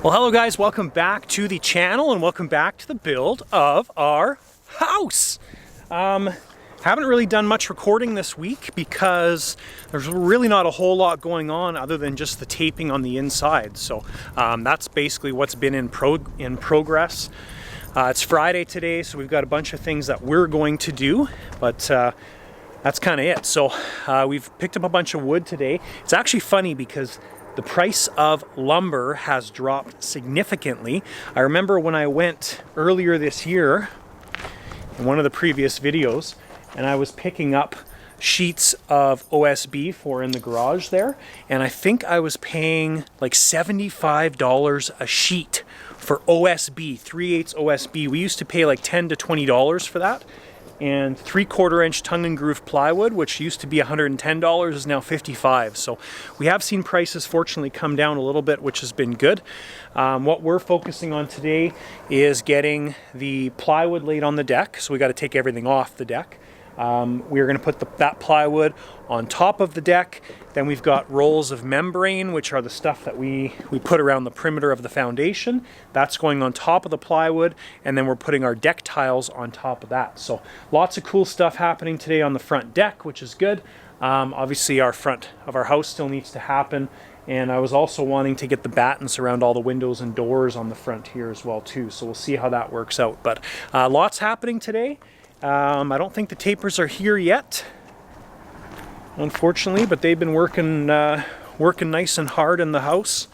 Well, hello guys, welcome back to the channel and welcome back to the build of our house. Haven't really done much recording this week because there's really not a whole lot going on other than just the taping on the inside. So that's basically what's been in progress. It's Friday today, so we've got a bunch of things that we're going to do, but that's kind of it. So we've picked up a bunch of wood today. It's actually funny because the price of lumber has dropped significantly. I remember when I went earlier this year in one of the previous videos and I was picking up sheets of OSB for in the garage there, and I think I was paying like $75 a sheet for OSB, 3/8 OSB. We used to pay like $10 to $20 for that. And 3/4 inch tongue and groove plywood, which used to be $110, is now $55. So we have seen prices fortunately come down a little bit, which has been good. What we're focusing on today is getting the plywood laid on the deck. So we got to take everything off the deck. We're going to put that plywood on top of the deck. Then we've got rolls of membrane, which are the stuff that we put around the perimeter of the foundation. That's going on top of the plywood, and then we're putting our deck tiles on top of that. So lots of cool stuff happening today on the front deck, which is good. Obviously our front of our house still needs to happen, and I was also wanting to get the battens around all the windows and doors on the front here as well too. So we'll see how that works out. But lots happening today. I don't think the tapers are here yet, unfortunately, but they've been working nice and hard in the house,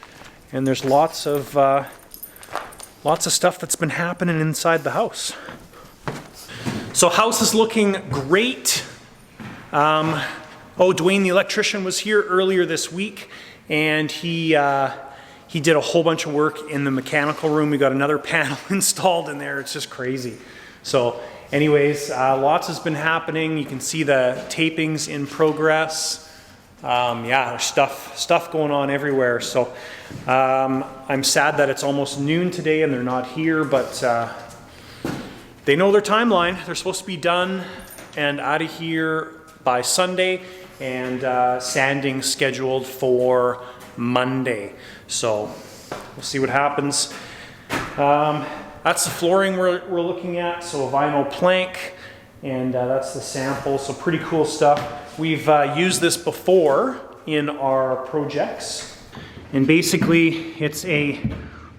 and there's lots of stuff that's been happening inside the house. So house is looking great. Dwayne the electrician was here earlier this week, and he did a whole bunch of work in the mechanical room. We got another panel installed in there. It's just crazy. So anyways, lots has been happening. You can see the tapings in progress. Yeah, there's stuff going on everywhere. So I'm sad that it's almost noon today and they're not here, but they know their timeline. They're supposed to be done and out of here by Sunday, and sanding scheduled for Monday. So we'll see what happens. That's the flooring we're looking at, so a vinyl plank, and that's the sample, so pretty cool stuff. We've used this before in our projects, and basically it's a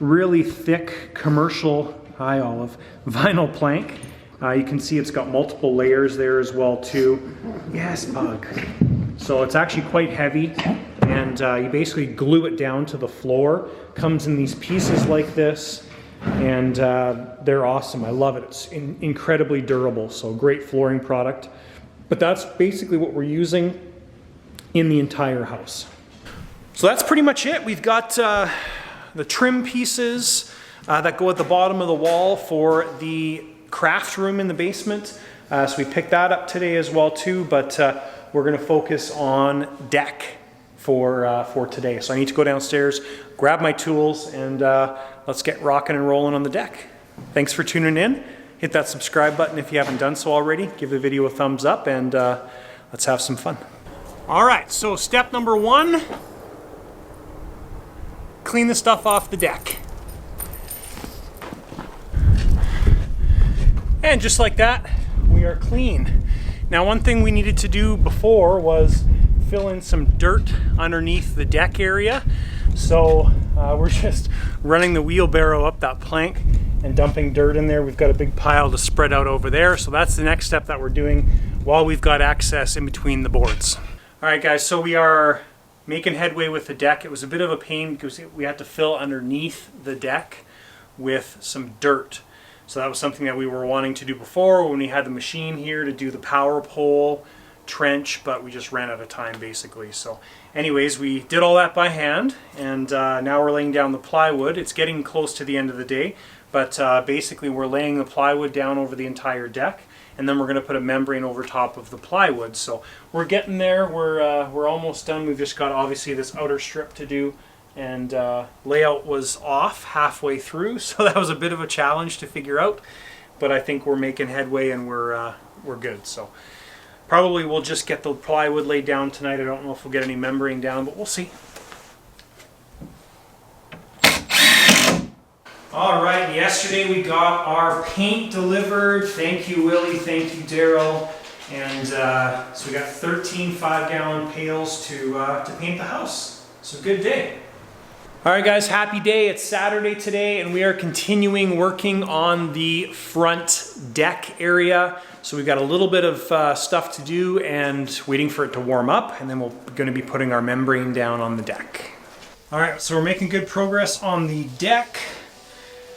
really thick commercial, hi Olive, vinyl plank. You can see it's got multiple layers there as well too. Yes, bug. So it's actually quite heavy, and you basically glue it down to the floor. Comes in these pieces like this. And they're awesome. I love it. It's incredibly durable, so great flooring product. But that's basically what we're using in the entire house. So that's pretty much it. We've got the trim pieces that go at the bottom of the wall for the craft room in the basement. So we picked that up today as well too, but we're going to focus on deck for today. So I need to go downstairs, grab my tools, and let's get rocking and rolling on the deck. Thanks for tuning in. Hit that subscribe button if you haven't done so already. Give the video a thumbs up, and let's have some fun. All right, so step number one, clean the stuff off the deck. And just like that, we are clean. Now, one thing we needed to do before was fill in some dirt underneath the deck area. So we're just running the wheelbarrow up that plank and dumping dirt in there. We've got a big pile to spread out over there. So that's the next step that we're doing while we've got access in between the boards. All right guys, so we are making headway with the deck. It was a bit of a pain because we had to fill underneath the deck with some dirt. So that was something that we were wanting to do before when we had the machine here to do the power pole trench, but we just ran out of time basically. So anyways, we did all that by hand, and now we're laying down the plywood. It's getting close to the end of the day, but basically we're laying the plywood down over the entire deck, and then we're going to put a membrane over top of the plywood. So we're getting there. We're almost done. We've just got obviously this outer strip to do, and layout was off halfway through, so that was a bit of a challenge to figure out, but I think we're making headway and we're good. So probably we'll just get the plywood laid down tonight. I don't know if we'll get any membrane down, but we'll see. All right, yesterday we got our paint delivered. Thank you, Willie. Thank you, Daryl. And so we got 13 5-gallon pails to paint the house. So good day. All right, guys, happy day. It's Saturday today, and we are continuing working on the front deck area. So we've got a little bit of stuff to do and waiting for it to warm up, and then we're going to be putting our membrane down on the deck. All right, so we're making good progress on the deck.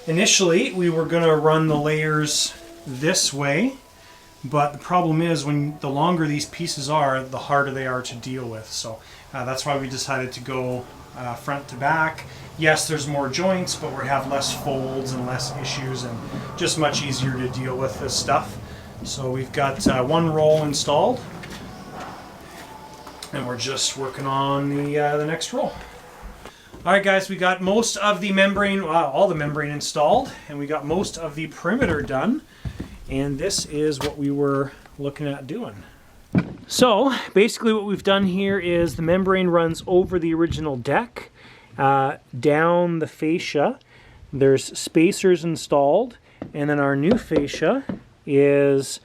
Initially, we were going to run the layers this way, but the problem is when the longer these pieces are, the harder they are to deal with. So that's why we decided to go front to back. Yes, there's more joints, but we have less folds and less issues and just much easier to deal with this stuff. So we've got one roll installed, and we're just working on the next roll. All right, guys, we got most of the membrane, all the membrane installed, and we got most of the perimeter done. And this is what we were looking at doing. So basically what we've done here is the membrane runs over the original deck, down the fascia. There's spacers installed, and then our new fascia is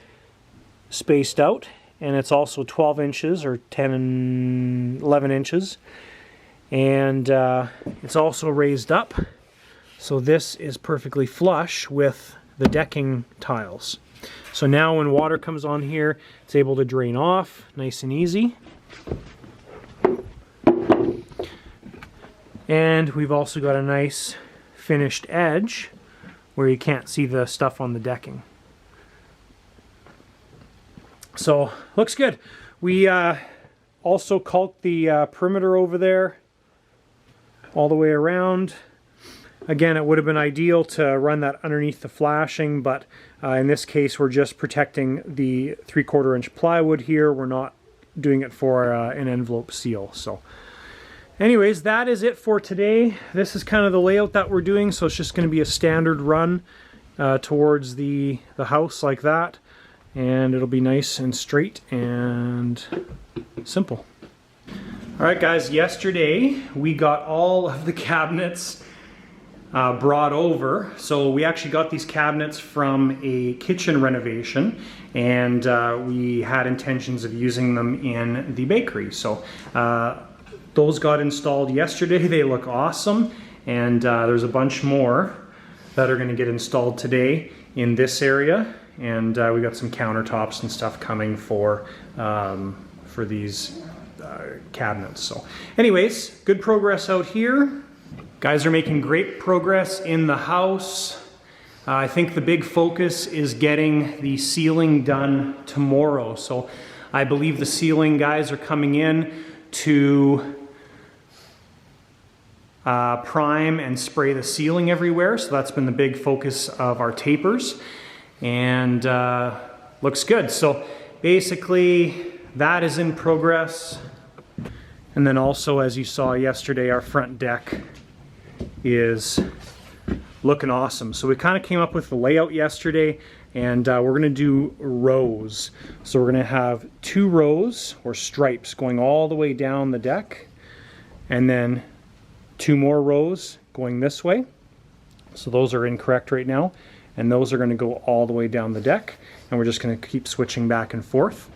spaced out, and it's also 12 inches or 10 and 11 inches. And it's also raised up, so this is perfectly flush with the decking tiles. So now when water comes on here, it's able to drain off nice and easy. And we've also got a nice finished edge where you can't see the stuff on the decking. So looks good. We also caulked the perimeter over there all the way around. Again, it would have been ideal to run that underneath the flashing, but in this case we're just protecting the 3/4 inch plywood here. We're not doing it for an envelope seal. So anyways, that is it for today. This is kind of the layout that we're doing, so it's just going to be a standard run towards the house like that, and it'll be nice and straight and simple. All right, guys, yesterday we got all of the cabinets brought over. So we actually got these cabinets from a kitchen renovation, and we had intentions of using them in the bakery. So those got installed yesterday. They look awesome, and there's a bunch more that are going to get installed today in this area, and we got some countertops and stuff coming for these cabinets. So anyways, good progress out here. Guys are making great progress in the house. I think the big focus is getting the ceiling done tomorrow. So I believe the ceiling guys are coming in to prime and spray the ceiling everywhere. So that's been the big focus of our tapers, and looks good. So basically that is in progress. And then also, as you saw yesterday, our front deck is looking awesome. So we kind of came up with the layout yesterday, and we're going to do rows. So we're going to have 2 rows or stripes going all the way down the deck, and then 2 more rows going this way. So those are incorrect right now, and those are going to go all the way down the deck, and we're just going to keep switching back and forth.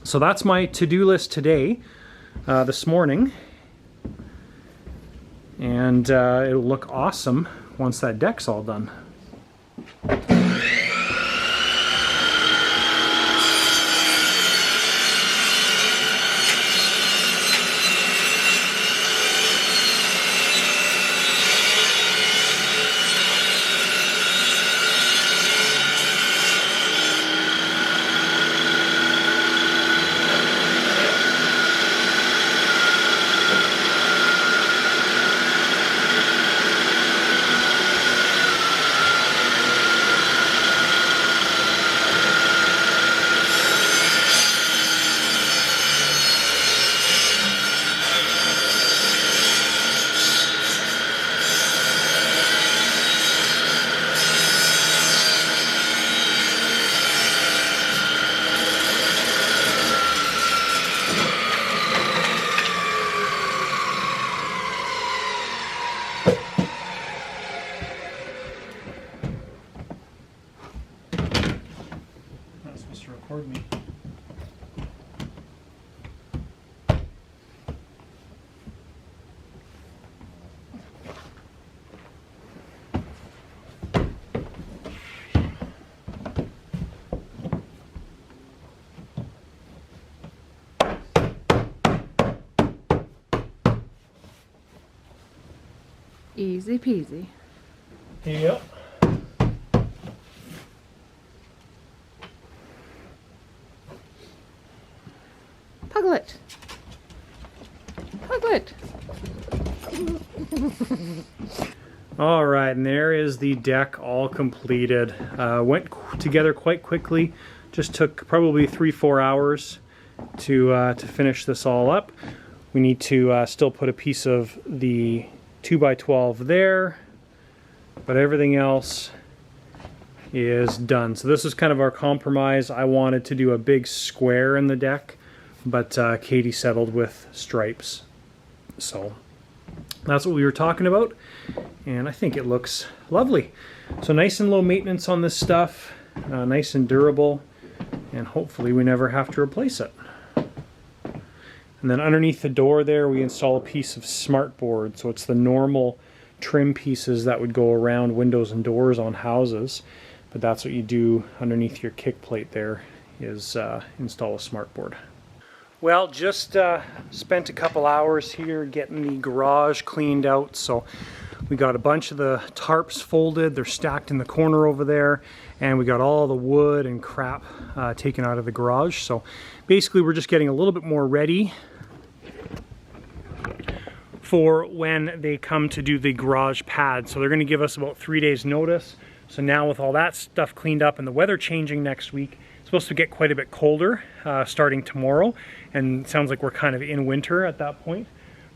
So that's my to-do list today. This morning, and it'll look awesome once that deck's all done. Easy peasy. Yep. Puglet. Puglet. All right, and there is the deck all completed. Went together quite quickly. Just took probably 3-4 hours to finish this all up. We need to still put a piece of the 2x12 there, but everything else is done. So this is kind of our compromise. I wanted to do a big square in the deck, but Katie settled with stripes. So that's what we were talking about, and I think it looks lovely. So nice and low maintenance on this stuff, nice and durable, and hopefully we never have to replace it. And then underneath the door there, we install a piece of smart board. So it's the normal trim pieces that would go around windows and doors on houses. But that's what you do underneath your kick plate there, is install a smart board. Well, just spent a couple hours here getting the garage cleaned out. So we got a bunch of the tarps folded. They're stacked in the corner over there. And we got all the wood and crap taken out of the garage. So basically we're just getting a little bit more ready for when they come to do the garage pad. So they're going to give us about 3 days notice. So now with all that stuff cleaned up and the weather changing next week, it's supposed to get quite a bit colder starting tomorrow. And it sounds like we're kind of in winter at that point.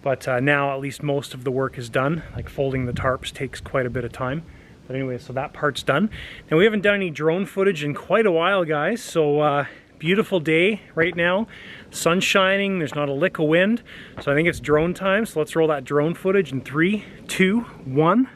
But now at least most of the work is done. Like folding the tarps takes quite a bit of time. But anyway, so that part's done. And we haven't done any drone footage in quite a while, guys. So beautiful day right now. Sun shining, there's not a lick of wind. So I think it's drone time. So let's roll that drone footage in 3, 2, 1.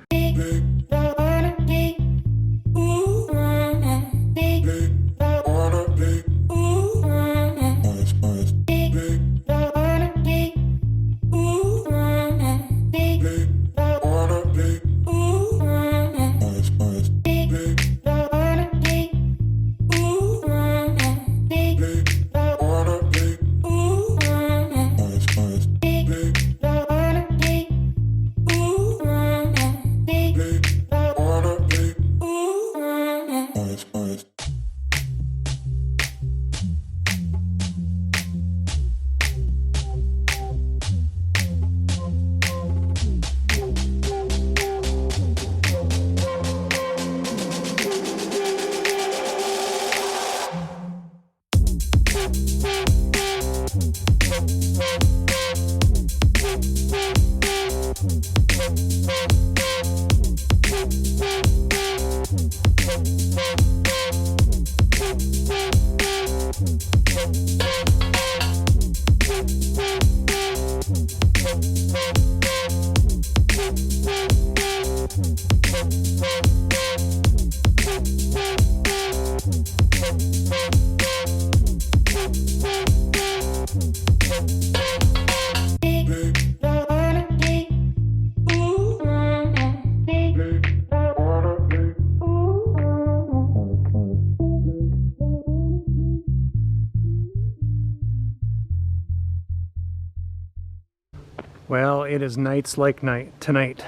Well, it is nights like tonight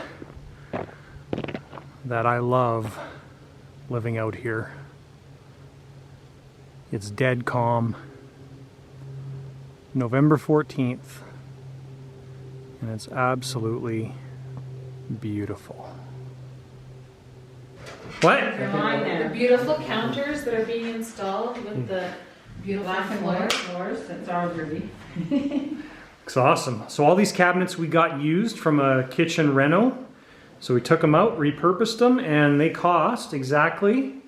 that I love living out here. It's dead calm. November 14th, and it's absolutely beautiful. What? The beautiful counters that are being installed with the beautiful floors. That's already. It's awesome. So all these cabinets we got used from a kitchen reno. So we took them out, repurposed them, and they cost exactly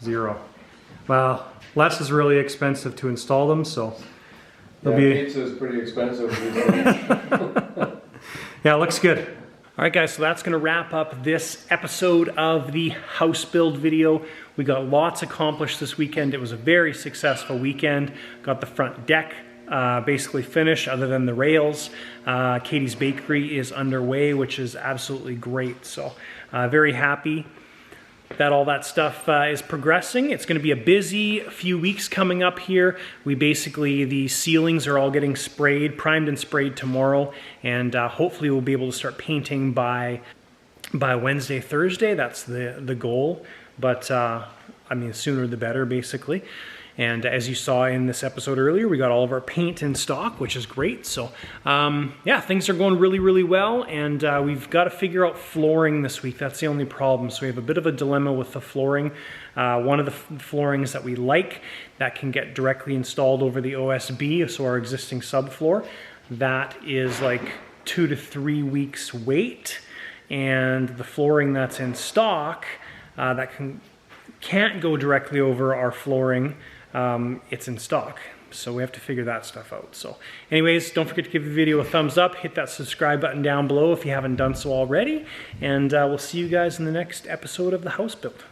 $0. Well, less is really expensive to install them, so yeah, pizza is pretty expensive. Yeah, it looks good. All right, guys, so that's going to wrap up this episode of the house build video. We got lots accomplished this weekend. It was a very successful weekend. Got the front deck basically finished other than the rails. Katie's bakery is underway, which is absolutely great. So very happy. that all that stuff is progressing. It's going to be a busy few weeks coming up here. The ceilings are all getting sprayed, primed and sprayed tomorrow, and hopefully we'll be able to start painting by Wednesday, Thursday. That's the goal, but I mean, sooner the better, basically. And as you saw in this episode earlier, we got all of our paint in stock, which is great. So yeah, things are going really, really well. And we've got to figure out flooring this week. That's the only problem. So we have a bit of a dilemma with the flooring. One of the floorings that we like that can get directly installed over the OSB, so our existing subfloor, that is like 2 to 3 weeks wait. And the flooring that's in stock that can't go directly over our flooring, it's in stock. So we have to figure that stuff out. So anyways, don't forget to give the video a thumbs up, hit that subscribe button down below if you haven't done so already, and we'll see you guys in the next episode of The House Built.